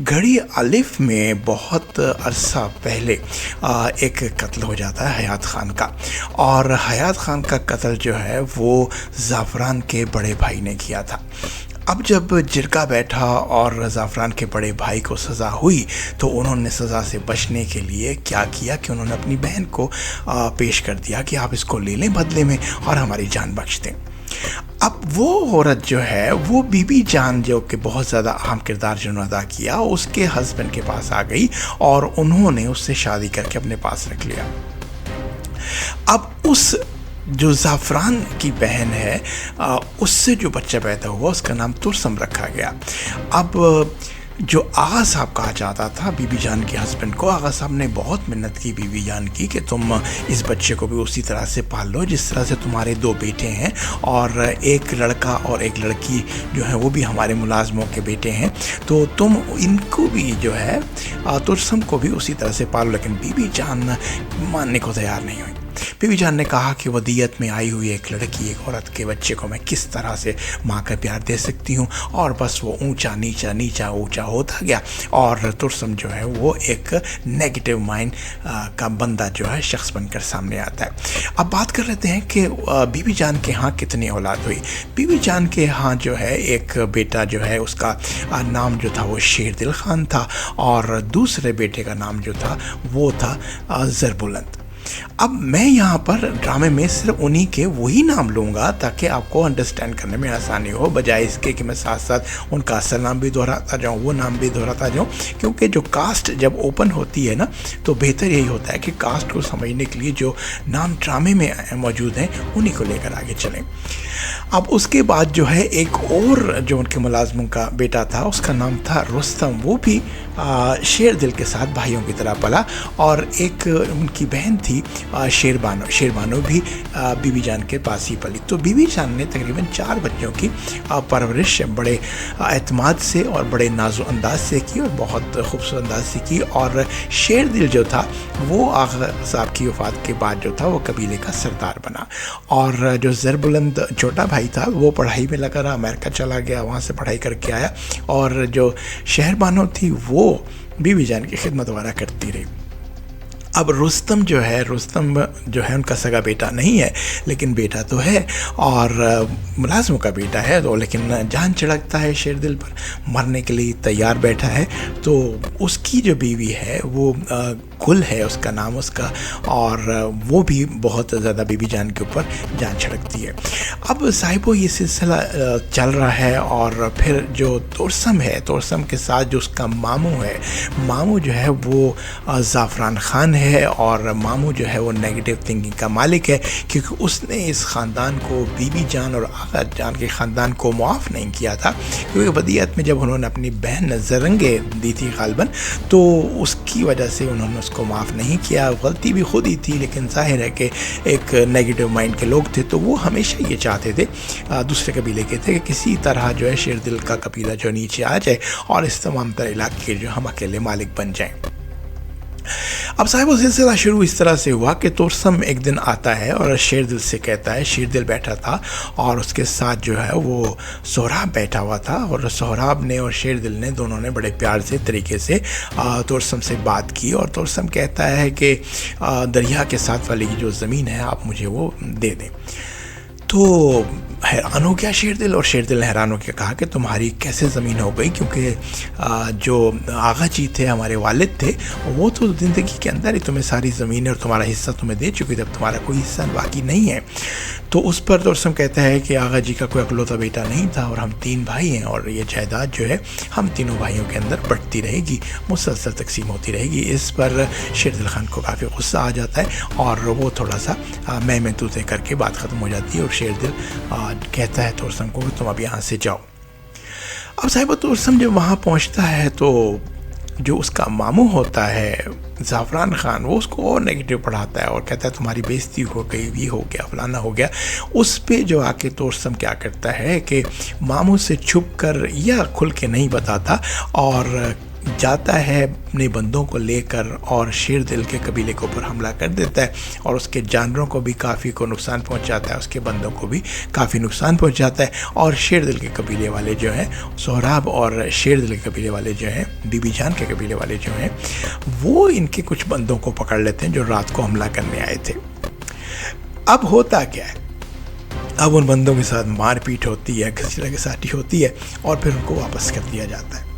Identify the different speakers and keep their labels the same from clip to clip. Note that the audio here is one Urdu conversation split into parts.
Speaker 1: گھڑی الف میں بہت عرصہ پہلے ایک قتل ہو جاتا ہے حیات خان کا، اور حیات خان کا قتل جو ہے وہ زعفران کے بڑے بھائی نے کیا تھا۔ اب جب جرگہ بیٹھا اور زعفران کے بڑے بھائی کو سزا ہوئی تو انہوں نے سزا سے بچنے کے لیے کیا کیا کہ انہوں نے اپنی بہن کو پیش کر دیا کہ آپ اس کو لے لیں بدلے میں اور ہماری جان بخش دیں۔ اب وہ عورت جو ہے وہ بی بی جان، جو کہ بہت زیادہ اہم کردار جنہوں نے ادا کیا، اس کے ہسبینڈ کے پاس آ گئی اور انہوں نے اس سے شادی کر کے اپنے پاس رکھ لیا۔ اب اس جو زعفران کی بہن ہے اس سے جو بچہ پیدا ہوا اس کا نام ترسم رکھا گیا۔ اب جو آغا صاحب کہا جاتا تھا بی بی جان کے ہسبینڈ کو، آغا صاحب نے بہت محنت کی بی بی جان کی کہ تم اس بچے کو بھی اسی طرح سے پال لو جس طرح سے تمہارے دو بیٹے ہیں، اور ایک لڑکا اور ایک لڑکی جو ہیں وہ بھی ہمارے ملازموں کے بیٹے ہیں، تو تم ان کو بھی جو ہے ترسم کو بھی اسی طرح سے پالو۔ لیکن بی بی جان ماننے کو تیار نہیں ہوئی۔ بی بی جان نے کہا کہ ودیعت میں آئی ہوئی ایک لڑکی، ایک عورت کے بچے کو میں کس طرح سے ماں کا پیار دے سکتی ہوں، اور بس وہ اونچا نیچا نیچا اونچا ہوتا گیا، اور ترسم جو ہے وہ ایک نیگیٹو مائنڈ کا بندہ جو ہے شخص بن کر سامنے آتا ہے۔ اب بات کر لیتے ہیں کہ بی بی جان کے ہاں کتنی اولاد ہوئی۔ بی بی جان کے ہاں جو ہے ایک بیٹا جو ہے اس کا نام جو تھا وہ شیر دل خان تھا، اور دوسرے بیٹے کا نام جو تھا وہ تھا زربلند۔ اب میں یہاں پر ڈرامے میں صرف انہی کے وہی نام لوں گا تاکہ آپ کو انڈرسٹینڈ کرنے میں آسانی ہو، بجائے اس کے کہ میں ساتھ ساتھ ان کا اصل نام بھی دہراتا جاؤں، وہ نام بھی دہراتا جاؤں، کیونکہ جو کاسٹ جب اوپن ہوتی ہے نا تو بہتر یہی ہوتا ہے کہ کاسٹ کو سمجھنے کے لیے جو نام ڈرامے میں موجود ہیں انہی کو لے کر آگے چلیں۔ اب اس کے بعد جو ہے ایک اور جو ان کے ملازموں کا بیٹا تھا اس کا نام تھا رستم، وہ بھی شیر دل کے ساتھ بھائیوں کی طرح پلا، اور ایک ان کی بہن تھی شیربانو بھی بی بی جان کے پاس ہی پلی۔ تو بی بی جان نے تقریباً 4 بچوں کی پرورش بڑے اعتماد سے اور بڑے نازو انداز سے کی، اور بہت خوبصورت انداز سے کی، اور شیر دل جو تھا وہ آغا صاحب کی وفات کے بعد جو تھا وہ قبیلے کا سردار بنا، اور جو زربلند چھوٹا بھائی تھا وہ پڑھائی میں لگا رہا، امریکہ چلا گیا، وہاں سے پڑھائی کر کے آیا، اور جو شہربانو تھی وہ بی بی جان کی خدمت وغیرہ کرتی رہی۔ اب رستم جو ہے ان کا سگا بیٹا نہیں ہے، لیکن بیٹا تو ہے، اور ملازموں کا بیٹا ہے، تو لیکن جان چڑکتا ہے شیر دل پر، مرنے کے لیے تیار بیٹھا ہے۔ تو اس کی جو بیوی ہے وہ گل ہے اس کا نام اس کا، اور وہ بھی بہت زیادہ بی بی جان کے اوپر جان چھڑکتی ہے۔ اب صاحبو یہ سلسلہ چل رہا ہے، اور پھر جو ترسم ہے، ترسم کے ساتھ جو اس کا ماموں ہے، ماموں جو ہے وہ زعفران خان ہے، اور ماموں جو ہے وہ نیگیٹو تھنکنگ کا مالک ہے، کیونکہ اس نے اس خاندان کو، بی بی جان اور آغا جان کے خاندان کو معاف نہیں کیا تھا، کیونکہ ودیعت میں جب انہوں نے اپنی بہن زرنگے دی تھی غالباً، تو اس کی وجہ سے انہوں نے اس کو معاف نہیں کیا۔ غلطی بھی خود ہی تھی، لیکن ظاہر ہے کہ ایک نیگیٹو مائنڈ کے لوگ تھے، تو وہ ہمیشہ یہ چاہتے تھے، دوسرے قبیلے کے تھے، کہ کسی طرح جو ہے شیر دل کا قبیلہ جو نیچے آ جائے اور اس تمام تر علاقے کے جو ہم اکیلے مالک بن جائیں۔ اب صاحب وہ سلسلہ شروع اس طرح سے ہوا کہ ترسم ایک دن آتا ہے اور شیر دل سے کہتا ہے، شیر دل بیٹھا تھا اور اس کے ساتھ جو ہے وہ سہراب بیٹھا ہوا تھا، اور سہراب نے اور شیر دل نے دونوں نے بڑے پیار سے طریقے سے ترسم سے بات کی، اور ترسم کہتا ہے کہ دریا کے ساتھ والی جو زمین ہے آپ مجھے وہ دے دیں۔ تو حیران ہو گیا شیر دل، اور شیر دل نے حیران ہو کے کہا کہ تمہاری کیسے زمین ہو گئی، کیونکہ جو آغا جی تھے، ہمارے والد تھے، وہ تو زندگی کے اندر ہی تمہیں ساری زمین اور تمہارا حصہ تمہیں دے چکے، جب تمہارا کوئی حصہ باقی نہیں ہے۔ تو اس پر ترسم کہتا ہے کہ آغا جی کا کوئی اکلوتا بیٹا نہیں تھا، اور ہم 3 بھائی ہیں، اور یہ جائیداد جو ہے ہم تینوں بھائیوں کے اندر بٹتی رہے گی، مسلسل تقسیم ہوتی رہے گی۔ اس پر شیر دل خان کو کافی غصہ آ جاتا ہے، اور وہ تھوڑا سا میں تو کر کے بات ختم ہو جاتی ہے، اور شیر دل کہتا ہے ترسم کو کہ تم اب یہاں سے جاؤ۔ اب صاحب ترسم جب وہاں پہنچتا ہے تو جو اس کا ماموں ہوتا ہے زعفران خان، وہ اس کو اور نیگیٹو پڑھاتا ہے اور کہتا ہے تمہاری بےزتی ہو گئی، یہ ہو گیا، فلانا ہو گیا۔ اس پہ جو آ کے ترسم کیا کرتا ہے کہ ماموں سے چھپ کر یا کھل کے نہیں بتاتا، اور جاتا ہے اپنے بندوں کو لے کر اور شیر دل کے قبیلے کے اوپر حملہ کر دیتا ہے اور اس کے جانوروں کو بھی کافی کو نقصان پہنچاتا ہے، اس کے بندوں کو بھی کافی نقصان پہنچاتا ہے۔ اور شیر دل کے قبیلے والے جو ہیں سہراب اور شیر دل کے قبیلے والے جو ہیں بی بی جان کے قبیلے والے جو ہیں وہ ان کے کچھ بندوں کو پکڑ لیتے ہیں جو رات کو حملہ کرنے آئے تھے۔ اب ہوتا کیا ہے، اب ان بندوں کے ساتھ مار پیٹ ہوتی ہے، گھسیٹا گھساٹی ہوتی ہے اور پھر ان کو واپس کر دیا جاتا ہے۔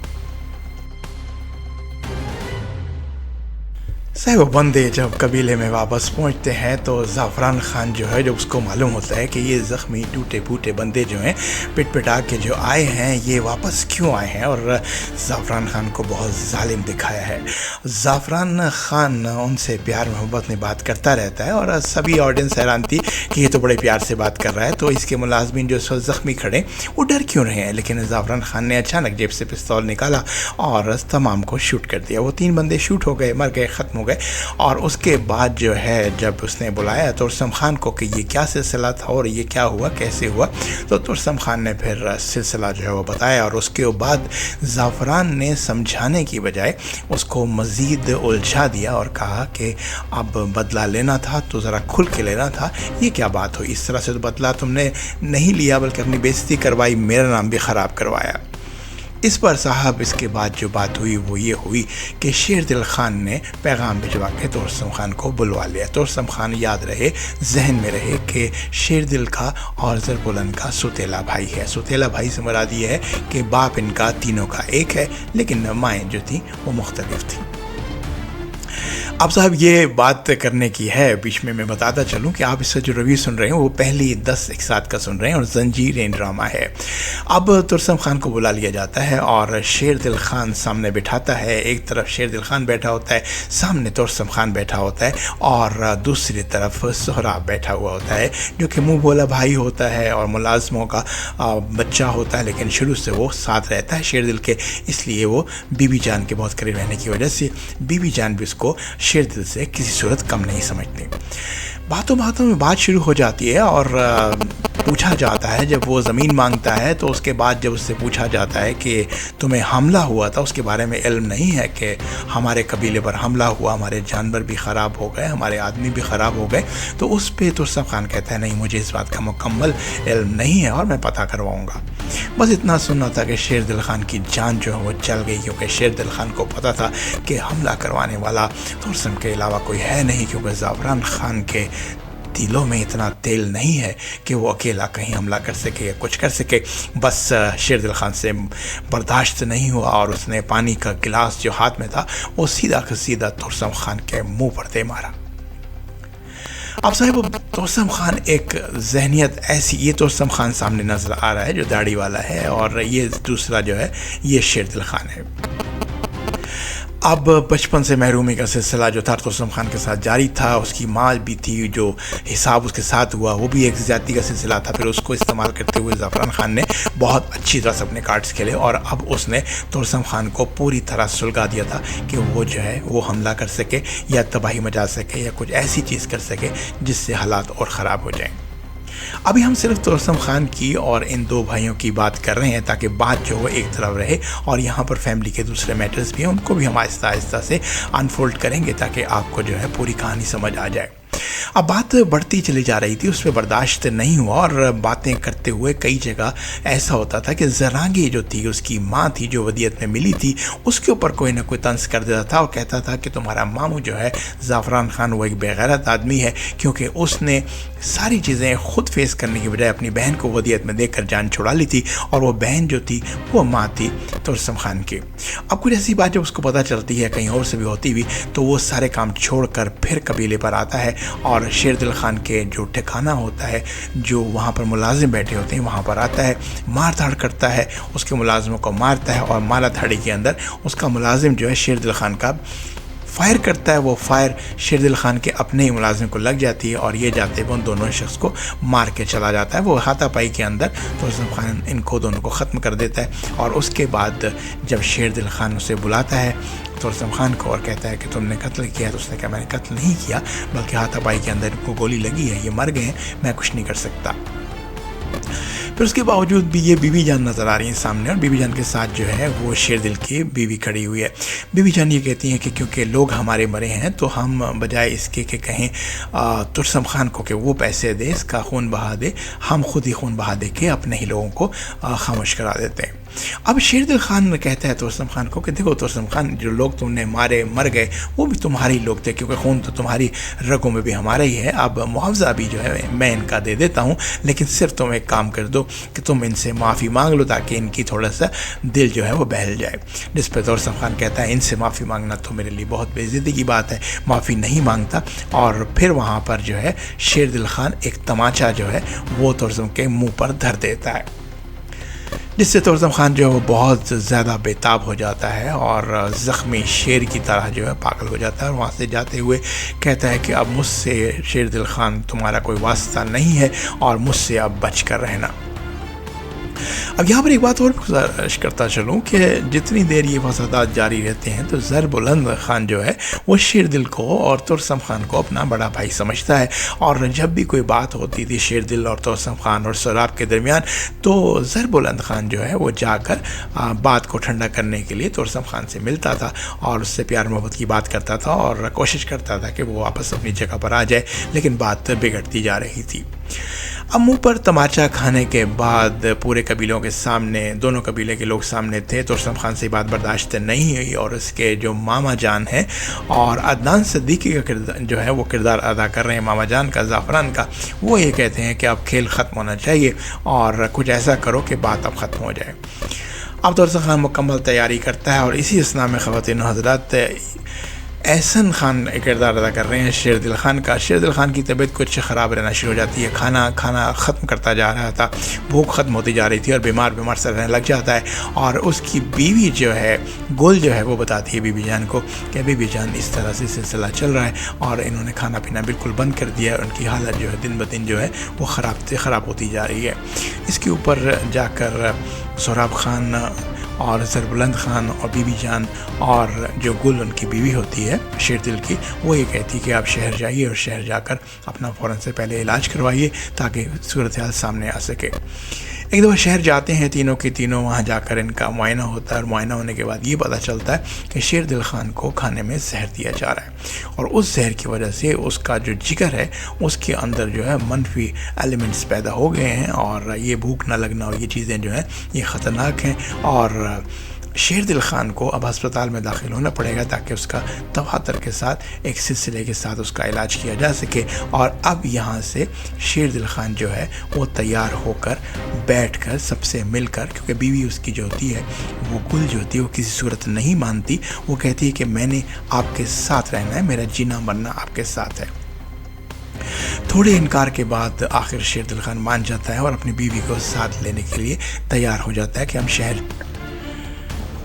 Speaker 1: صاحب وہ بندے جب قبیلے میں واپس پہنچتے ہیں تو زعفران خان جو ہے، جب اس کو معلوم ہوتا ہے کہ یہ زخمی ٹوٹے پھوٹے بندے جو ہیں پٹ پٹا کے جو آئے ہیں یہ واپس کیوں آئے ہیں، اور زعفران خان کو بہت ظالم دکھایا ہے۔ زعفران خان ان سے پیار محبت میں بات کرتا رہتا ہے اور سبھی آڈینس حیران تھی کہ یہ تو بڑے پیار سے بات کر رہا ہے، تو اس کے ملازمین جو اس وقت زخمی کھڑے وہ ڈر کیوں رہے ہیں، لیکن زعفران خان نے اچانک جیب سے پستول نکالا اور تمام کو شوٹ کر دیا۔ وہ 3 بندے شوٹ ہو گئے، مر گئے، ختم ہو گئے۔ اور اس کے بعد جو ہے جب اس نے بلایا ترسم خان کو کہ یہ کیا سلسلہ تھا اور یہ کیا ہوا، کیسے ہوا، تو ترسم خان نے پھر سلسلہ جو ہے وہ بتایا، اور اس کے بعد زعفران نے سمجھانے کی بجائے اس کو مزید الجھا دیا اور کہا کہ اب بدلہ لینا تھا تو ذرا کھل کے لینا تھا، یہ کیا بات ہوئی، اس طرح سے تو بدلہ تم نے نہیں لیا بلکہ اپنی بےعزتی کروائی، میرا نام بھی خراب کروایا۔ اس پر صاحب اس کے بعد جو بات ہوئی وہ یہ ہوئی کہ شیر دل خان نے پیغام بھجوا کے ترسم خان کو بلوا لیا۔ ترسم خان یاد رہے، ذہن میں رہے کہ شیر دل کا اور ضربالن کا ستیلا بھائی ہے۔ ستیلا بھائی سے مراد یہ ہے کہ باپ ان کا تینوں کا ایک ہے، لیکن مائیں جو تھیں وہ مختلف تھیں۔ اب صاحب یہ بات کرنے کی ہے، بیچ میں بتاتا چلوں کہ آپ اس سے جو ریویو سن رہے ہیں وہ پہلی 10 ایک ساتھ کا سن رہے ہیں اور زنجیریں ڈرامہ ہے۔ اب ترسم خان کو بلا لیا جاتا ہے اور شیر دل خان سامنے بٹھاتا ہے، ایک طرف شیر دل خان بیٹھا ہوتا ہے، سامنے ترسم خان بیٹھا ہوتا ہے اور دوسری طرف سہراب بیٹھا ہوا ہوتا ہے جو کہ منہ بولا بھائی ہوتا ہے اور ملازموں کا بچہ ہوتا ہے، لیکن شروع سے وہ ساتھ رہتا ہے شیر دل کے، اس لیے وہ بی بی جان کے بہت قریب رہنے کی وجہ سے بی بی جان بھی اس کو شیر دل سے کسی صورت کم نہیں سمجھتے۔ باتوں میں بات شروع ہو جاتی ہے اور پوچھا جاتا ہے، جب وہ زمین مانگتا ہے تو اس کے بعد جب اس سے پوچھا جاتا ہے کہ تمہیں حملہ ہوا تھا، اس کے بارے میں علم نہیں ہے کہ ہمارے قبیلے پر حملہ ہوا، ہمارے جانور بھی خراب ہو گئے، ہمارے آدمی بھی خراب ہو گئے، تو اس پہ ترسم خان کہتا ہے نہیں، مجھے اس بات کا مکمل علم نہیں ہے اور میں پتہ کرواؤں گا۔ بس اتنا سننا تھا کہ شیر دل خان کی جان جو ہے وہ چل گئی، کیونکہ شیر دل خان کو پتہ تھا کہ حملہ کروانے والا ترسم کے علاوہ کوئی ہے نہیں، کیونکہ زعفران خان کے دلوں میں اتنا تیل نہیں ہے کہ وہ اکیلا کہیں حملہ کر سکے یا کچھ کر سکے۔ بس شیر دل خان سے برداشت نہیں ہوا اور اس نے پانی کا گلاس جو ہاتھ میں تھا وہ سیدھا کا سیدھا ترسم خان کے منہ پر دے مارا۔ اب صاحب ترسم خان ایک ذہنیت ایسی، یہ ترسم خان سامنے نظر آ رہا ہے جو داڑھی والا ہے، اور یہ دوسرا جو ہے یہ شیر دل خان ہے۔ اب بچپن سے محرومی کا سلسلہ جو تھا ترسم خان کے ساتھ جاری تھا، اس کی ماں بھی تھی، جو حساب اس کے ساتھ ہوا وہ بھی ایک زیادتی کا سلسلہ تھا، پھر اس کو استعمال کرتے ہوئے زعفران خان نے بہت اچھی طرح سے اپنے کارڈز کھیلے اور اب اس نے ترسم خان کو پوری طرح سلگا دیا تھا کہ وہ جو ہے وہ حملہ کر سکے یا تباہی مچا سکے یا کچھ ایسی چیز کر سکے جس سے حالات اور خراب ہو جائیں۔ ابھی ہم صرف ترسم خان کی اور ان 2 بھائیوں کی بات کر رہے ہیں تاکہ بات جو وہ ایک طرف رہے، اور یہاں پر فیملی کے دوسرے میٹرز بھی ہیں، ان کو بھی ہم آہستہ آہستہ سے انفولڈ کریں گے تاکہ آپ کو جو ہے پوری کہانی سمجھ آ جائے۔ اب بات بڑھتی چلی جا رہی تھی، اس پہ برداشت نہیں ہوا اور باتیں کرتے ہوئے کئی جگہ ایسا ہوتا تھا کہ زرانگی جو تھی، اس کی ماں تھی جو ودیت میں ملی تھی، اس کے اوپر کوئی نہ کوئی طنز کر دیتا تھا اور کہتا تھا کہ تمہارا ماموں جو ہے زعفران خان وہ ایک بے غیرت آدمی ہے، کیونکہ اس نے ساری چیزیں خود فیس کرنے کی بجائے اپنی بہن کو ودیت میں دے کر جان چھڑا لی تھی، اور وہ بہن جو تھی وہ ماں تھی ترسم خان کی۔ اب کچھ ایسی بات جب اس کو پتہ چلتی ہے کہیں اور سے بھی ہوتی ہوئی تو وہ سارے کام چھوڑ کر پھر قبیلے پر آتا ہے اور شیر دل خان کے جو ٹھکانہ ہوتا ہے، جو وہاں پر ملازم بیٹھے ہوتے ہیں، وہاں پر آتا ہے، مار دھاڑ کرتا ہے، اس کے ملازموں کو مارتا ہے اور مالا دھاڑی کے اندر اس کا ملازم جو ہے شیر دل خان کا فائر کرتا ہے، وہ فائر شیر دل خان کے اپنے ہی ملازم کو لگ جاتی ہے اور یہ جاتے ہوئے ان دونوں شخص کو مار کے چلا جاتا ہے۔ وہ ہاتھا پائی کے اندر ترسم خان ان کو دونوں کو ختم کر دیتا ہے، اور اس کے بعد جب شیر دل خان اسے بلاتا ہے ترسم خان کو اور کہتا ہے کہ تم نے قتل کیا، تو اس نے کہا میں نے قتل نہیں کیا، بلکہ ہاتھا پائی کے اندر ان کو گولی لگی ہے، یہ مر گئے ہیں، میں کچھ نہیں کر سکتا۔ پھر اس کے باوجود بھی یہ بیوی جان نظر آ رہی ہیں سامنے، اور بیوی جان کے ساتھ جو ہے وہ شیر دل کی بیوی کھڑی ہوئی ہے۔ بیوی جان یہ کہتی ہیں کہ کیونکہ لوگ ہمارے مرے ہیں تو ہم بجائے اس کے کہ کہیں ترسم خان کو کہ وہ پیسے دے، اس کا خون بہا دے، ہم خود ہی خون بہا دے کے اپنے ہی لوگوں کو خاموش کرا دیتے ہیں۔ اب شیر دل خان کہتا ہے ترسم خان کو کہ دیکھو ترسم خان، جو لوگ تم نے مر گئے وہ بھی تمہارے ہی لوگ تھے، کیونکہ خون تو تمہاری رگوں میں بھی ہمارا ہی ہے۔ اب معاوضہ بھی جو ہے میں ان کا دے دیتا ہوں، لیکن صرف تم ایک کام کر دو کہ تم ان سے معافی مانگ لو تاکہ ان کی تھوڑا سا دل جو ہے وہ بہل جائے۔ جس پہ ترسم خان کہتا ہے ان سے معافی مانگنا تو میرے لیے بہت بے عزتی کی بات ہے، معافی نہیں مانگتا۔ اور پھر وہاں پر جو ہے شیر دل خان ایک تماچا جو ہے وہ ترسم کے منہ پر دھر دیتا ہے، جس سے ترسم خان جو ہے وہ بہت زیادہ بےتاب ہو جاتا ہے اور زخمی شیر کی طرح جو ہے پاگل ہو جاتا ہے، اور وہاں سے جاتے ہوئے کہتا ہے کہ اب مجھ سے شیر دل خان تمہارا کوئی واسطہ نہیں ہے اور مجھ سے اب بچ کر رہنا۔ اب یہاں پر ایک بات اور گزارش کرتا چلوں کہ جتنی دیر یہ فسادات جاری رہتے ہیں تو زربلند خان جو ہے وہ شیر دل کو اور ترسم خان کو اپنا بڑا بھائی سمجھتا ہے، اور جب بھی کوئی بات ہوتی تھی شیر دل اور ترسم خان اور سہراب کے درمیان تو زربلند خان جو ہے وہ جا کر بات کو ٹھنڈا کرنے کے لیے ترسم خان سے ملتا تھا اور اس سے پیار محبت کی بات کرتا تھا اور کوشش کرتا تھا کہ وہ واپس اپنی جگہ پر آ جائے، لیکن بات بگڑتی جا رہی تھی۔ اب منہ پر تماچا کھانے کے بعد پورے قبیلوں کے سامنے، دونوں قبیلے کے لوگ سامنے تھے، ترسم خان سے بات برداشت نہیں ہوئی، اور اس کے جو ماما جان ہیں اور عدنان صدیقی کا کردار جو ہے وہ کردار ادا کر رہے ہیں ماما جان کا، زعفران کا، وہ یہ کہتے ہیں کہ اب کھیل ختم ہونا چاہیے اور کچھ ایسا کرو کہ بات اب ختم ہو جائے۔ اب ترسم خان مکمل تیاری کرتا ہے، اور اسی اثناء میں خواتین و حضرات احسن خان کردار ادا کر رہے ہیں شیر دل خان کا۔ شیر دل خان کی طبیعت کچھ خراب رہنا شروع ہو جاتی ہے، کھانا ختم کرتا جا رہا تھا، بھوک ختم ہوتی جا رہی تھی اور بیمار سے رہنے لگ جاتا ہے، اور اس کی بیوی جو ہے گل جو ہے وہ بتاتی ہے بیوی جان کو کہ بیوی جان اس طرح سے سلسلہ چل رہا ہے اور انہوں نے کھانا پینا بالکل بند کر دیا ہے، ان کی حالت جو ہے دن بدن جو ہے وہ خراب ہوتی جا رہی ہے۔ اس کے اوپر جا کر سہراب خان اور زربلند خان اور بیوی جان اور جو گل ان کی بیوی ہوتی ہے شیر دل کی، وہ یہ کہتی کہ آپ شہر جائیے اور شہر جا کر اپنا فوراً سے پہلے علاج کروائیے تاکہ صورتحال سامنے آ سکے۔ ایک دفعہ شہر جاتے ہیں تینوں کے تینوں، وہاں جا کر ان کا معائنہ ہوتا ہے، اور معائنہ ہونے کے بعد یہ پتہ چلتا ہے کہ شیر دل خان کو کھانے میں زہر دیا جا رہا ہے، اور اس زہر کی وجہ سے اس کا جو جگر ہے اس کے اندر جو ہے منفی ایلیمنٹس پیدا ہو گئے ہیں، اور یہ بھوک نہ لگنا اور یہ چیزیں جو ہیں یہ خطرناک ہیں، اور شیر دل خان کو اب ہسپتال میں داخل ہونا پڑے گا تاکہ اس کا تواتر کے ساتھ ایک سلسلے کے ساتھ اس کا علاج کیا جا سکے۔ اور اب یہاں سے شیر دل خان جو ہے وہ تیار ہو کر بیٹھ کر سب سے مل کر، کیونکہ بیوی اس کی جو ہوتی ہے وہ گل جو ہوتی ہے وہ کسی صورت نہیں مانتی، وہ کہتی ہے کہ میں نے آپ کے ساتھ رہنا ہے، میرا جینا مرنا آپ کے ساتھ ہے۔ تھوڑے انکار کے بعد آخر شیر دل خان مان جاتا ہے اور اپنی بیوی کو ساتھ لینے کے لیے تیار ہو جاتا ہے کہ ہم شہر۔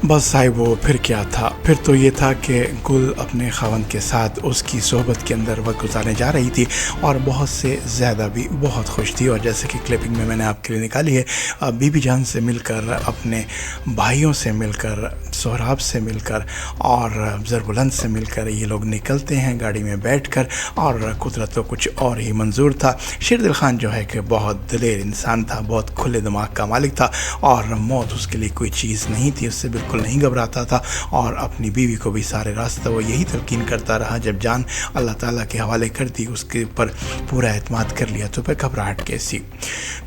Speaker 1: بس صاحب وہ پھر کیا تھا؟ پھر تو یہ تھا کہ گل اپنے خاوند کے ساتھ اس کی صحبت کے اندر وقت گزارنے جا رہی تھی، اور بہت سے زیادہ بھی بہت خوش تھی، اور جیسے کہ کلپنگ میں نے آپ کے لیے نکالی ہے، بیوی جان سے مل کر، اپنے بھائیوں سے مل کر، سہراب سے مل کر اور زربلند سے مل کر یہ لوگ نکلتے ہیں گاڑی میں بیٹھ کر، اور قدرت تو کچھ اور ہی منظور تھا۔ شیر دل خان جو ہے کہ بہت دلیر انسان تھا، بہت کھلے دماغ کا مالک تھا، اور موت اس کے لیے کوئی چیز نہیں تھی، اس سے بالکل نہیں گھبراتا تھا، اور اپنی بیوی کو بھی سارے راستہ وہ یہی تلقین کرتا رہا، جب جان اللہ تعالیٰ کے حوالے کر دی، اس کے اوپر پورا اعتماد کر لیا تو پھر گھبراہٹ کیسی۔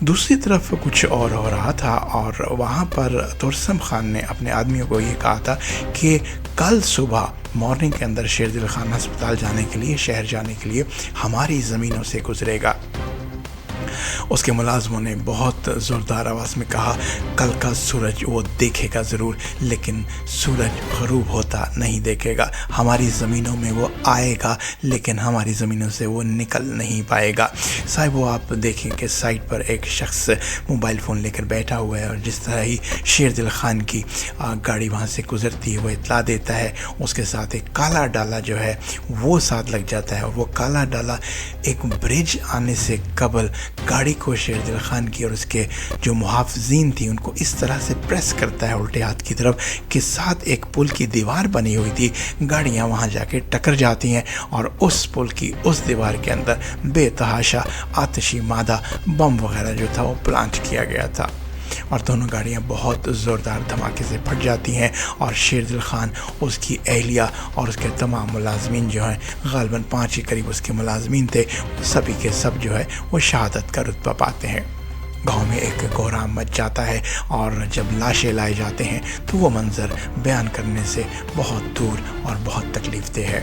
Speaker 1: دوسری طرف کچھ اور ہو رہا تھا، اور وہاں پر ترسم خان نے اپنے آدمیوں کو یہ کہا تھا کہ کل صبح مارننگ کے اندر شیر دل خان ہسپتال جانے کے لیے، شہر جانے کے لیے ہماری زمینوں سے گزرے گا۔ اس کے ملازموں نے بہت زوردار آواز میں کہا، کل کا سورج وہ دیکھے گا ضرور، لیکن سورج غروب ہوتا نہیں دیکھے گا، ہماری زمینوں میں وہ آئے گا لیکن ہماری زمینوں سے وہ نکل نہیں پائے گا۔ صاحب وہ آپ دیکھیں کہ سائٹ پر ایک شخص موبائل فون لے کر بیٹھا ہوا ہے، اور جس طرح ہی شیر دل خان کی گاڑی وہاں سے گزرتی ہے وہ اطلاع دیتا ہے، اس کے ساتھ ایک کالا ڈالا جو ہے وہ ساتھ لگ جاتا ہے، اور وہ کالا ڈالا ایک برج آنے سے قبل گاڑی گاڑی کو شیر دل خان کی اور اس کے جو محافظین تھی ان کو اس طرح سے پریس کرتا ہے الٹے ہاتھ کی طرف کہ ساتھ ایک پل کی دیوار بنی ہوئی تھی، گاڑیاں وہاں جا کے ٹکر جاتی ہیں اور اس پل کی اس دیوار کے اندر بے تحاشا آتشی مادہ بم وغیرہ جو تھا وہ پلانٹ کیا گیا تھا، اور دونوں گاڑیاں بہت زوردار دھماکے سے پھٹ جاتی ہیں، اور شیر دل خان، اس کی اہلیہ اور اس کے تمام ملازمین جو ہیں، غالباً 5 کے قریب اس کے ملازمین تھے، سبھی کے سب جو ہے وہ شہادت کا رتبہ پاتے ہیں۔ گاؤں میں ایک کوہرام مچ جاتا ہے، اور جب لاشیں لائے جاتے ہیں تو وہ منظر بیان کرنے سے بہت دور اور بہت تکلیف دہ ہے۔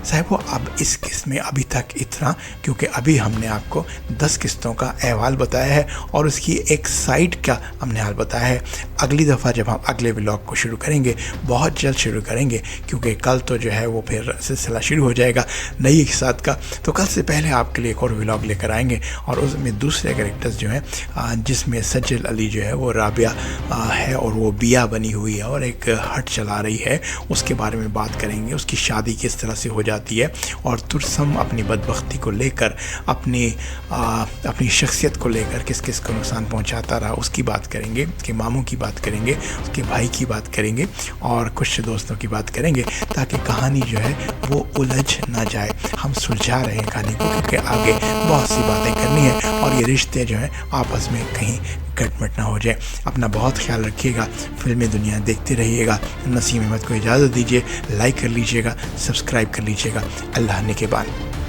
Speaker 1: صاحبو، اب اس قسط میں ابھی تک اتنا، کیونکہ ابھی ہم نے آپ کو 10 قسطوں کا احوال بتایا ہے اور اس کی ایک سائٹ کا ہم نے حال بتایا ہے۔ اگلی دفعہ جب ہم اگلے ولاگ کو شروع کریں گے، بہت جلد شروع کریں گے، کیونکہ کل تو جو ہے وہ پھر سلسلہ شروع ہو جائے گا نئی قصات کا، تو کل سے پہلے آپ کے لیے ایک اور ولاگ لے کر آئیں گے، اور اس میں دوسرے کریکٹرز جو ہیں، جس میں سجل علی جو ہے وہ رابعہ ہے اور وہ بیا بنی ہوئی ہے اور ایک ہٹ چلا رہی ہے، اس کے بارے میں بات کریں گے، اس کی شادی کس طرح سے ہو جاتی ہے، اور ترسم اپنی بدبختی کو لے کر، اپنی شخصیت کو لے کر کس کس کو نقصان پہنچاتا رہا، اس کی بات کریں گے، اس کے ماموں کی بات کریں گے، اس کے بھائی کی بات کریں گے، اور کچھ دوستوں کی بات کریں گے، تاکہ کہانی جو ہے وہ الجھ نہ جائے۔ ہم سلجھا رہے ہیں کہانی کو، کیونکہ آگے بہت سی باتیں کرنی ہیں، اور یہ رشتے جو ہیں آپس میں کہیں گٹ مٹ نہ ہو جائے۔ اپنا بہت خیال رکھیے گا، فلمی دنیا دیکھتے رہیے گا۔ نسیم احمد کو اجازت دیجیے، لائک کر لیجیے گا، سبسکرائب کر لیجیے گا۔ اللہ نگہبان۔